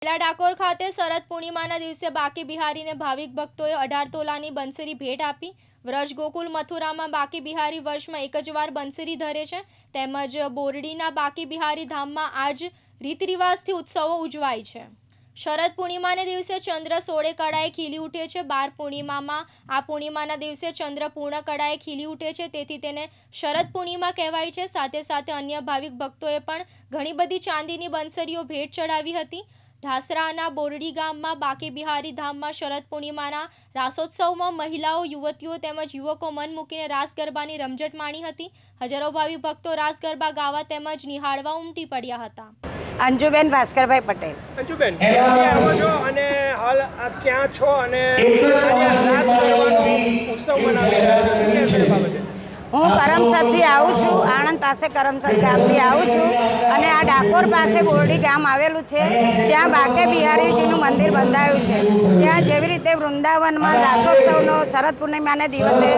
ડાકોર ખાતે શરદ પૂર્ણિમાના દિવસે બાકી બિહારીને ભાવિક ભક્તોએ 18 તોલાની બંસરી ભેટ આપી। વ્રજ ગોકુલ મથુરામાં બાકી બિહારી વર્ષમાં એક જ વાર બંસરી ધરે છે, તેમજ બોરડીના બાકી બિહારી ધામમાં આજ રીત રિવાજથી ઉત્સવો ઉજવાય છે। શરદ પૂર્ણિમાને દિવસે ચંદ્ર 16 કળાએ ખીલી ઉઠે છે। 12 પૂર્ણિમામાં આ પૂર્ણિમાના દિવસે ચંદ્ર પૂર્ણ કળાએ ખીલી ઉઠે છે, તેથી તેને શરદ પૂર્ણિમા કહેવાય છે। સાથે સાથે અન્ય ભાવિક ભક્તોએ પણ ઘણી બધી ચાંદીની બંસરીઓ ભેટ ચડાવી હતી। ઢાસરાના બોરડી ગામમાં બાકી બિહારી ધામમાં શરદ પૂર્ણિમાના રાસોત્સવમાં મહિલાઓ, યુવતીઓ તેમજ યુવકો મન મૂકીને રાસ ગરબાની રમઝટ માણી હતી। હજારો ભાવિક ભક્તો રાસ ગરબા ગાવા તેમજ નિહાળવા ઉમટી પડ્યા હતા। અંજુબેન ભાસ્કરભાઈ પટેલ। અંજુબેન, આવો છો અને હાલ આપ ક્યાં છો અને રાસ ગરબાનો ઉત્સવ મનાવી રહ્યા છો, શું કહેશો એ બાબતે? હું કરમસદથી આવું છું, આણંદ પાસે કરમસદ ગામથી આવું છું અને આ ડાકોર પાસે બોરડી ગામ આવેલું છે, ત્યાં બાકે બિહારીજીનું મંદિર બંધાયું છે। ત્યાં જેવી રીતે વૃંદાવનમાં રાસોત્સવનો શરદ પૂર્ણિમાને દિવસે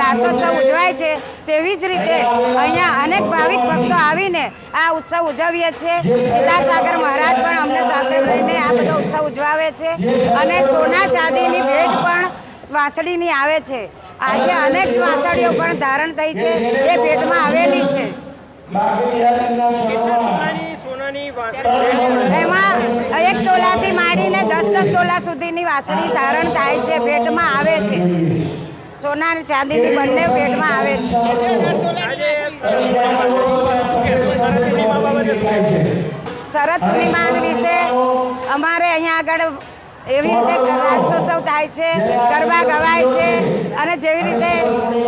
રાસોત્સવ ઉજવાય છે, તેવી જ રીતે અહીંયા અનેક ભાવિક ભક્તો આવીને આ ઉત્સવ ઉજવીએ છીએ। કેદારસાગર મહારાજ પણ અમને સાથે લઈને આ બધો ઉત્સવ ઉજવાવે છે અને સોના ચાંદીની ભેટ પણ વાંસળીની આવે છે। આજે અનેક વાંસળીઓ પણ ધારણ થઈ છે, એ ભેટમાં આવેલી છે। એમાં 1 તોલાથી માંડીને 10-10 તોલા સુધીની વાંસળી ધારણ થાય છે, ભેટમાં આવે છે। સોના અને ચાંદીની બંને ભેટમાં આવે છે। શરદ પૂર્ણિમા વિશે અમારે અહીંયા આગળ એવી રીતે રાસોત્સવ થાય છે, ગરબા ગવાય છે અને જેવી રીતે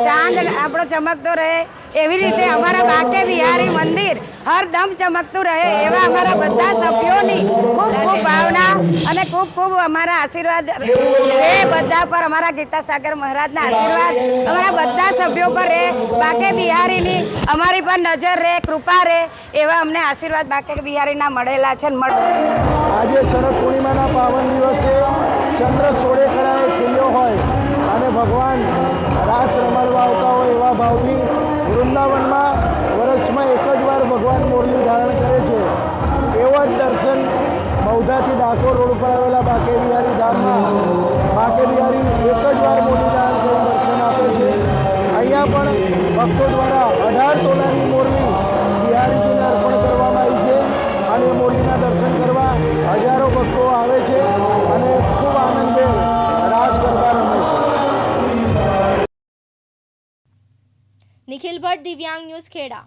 ચાંદ આપણો ચમકતો રહે એવી રીતે અમારા બાકે બિહારી મંદિર હરદમ ચમકતું રહે એવા અમારા બધા સભ્યોની ખૂબ ખૂબ ભાવના અને ખૂબ ખૂબ અમારા આશીર્વાદ એ બધા પર, અમારા ગીતાસાગર મહારાજના આશીર્વાદ અમારા બધા સભ્યો પર રહે, બાકે બિહારીની અમારી પર નજર રહે, કૃપા રહે એવા અમને આશીર્વાદ બાકે બિહારીના મળેલા છે। આજે શરદ પૂર્ણિમાના પાવન દિવસે ચંદ્ર 16 કળાએ ખીલ્યો હોય અને ભગવાન રાસ રમાડવા આવતા હોય એવા ભાવથી વૃંદાવનમાં વર્ષમાં એક જ વાર ભગવાન મોરલી ધારણ કરે છે। એવા જ દર્શન બૌદ્ધાથી ડાકોર રોડ પર આવેલા બાકે બિહારી ધામમાં બાકે બિહારી એક જ વાર મોરલી ધારણ કરી દર્શન આપે છે। અહીંયા પણ ભક્તો દ્વારા 18 તોલાની મોરલી બિહારીજીને અર્પણ કરવામાં આવી છે અને મોરલીના દર્શન કરવા હજારો ભક્તો આવે છે અને ખૂબ આનંદભેર રાસ ગરબા રમે છે। નિખિલ ભટ્ટ, દિવ્યાંગ ન્યૂઝ, ખેડા।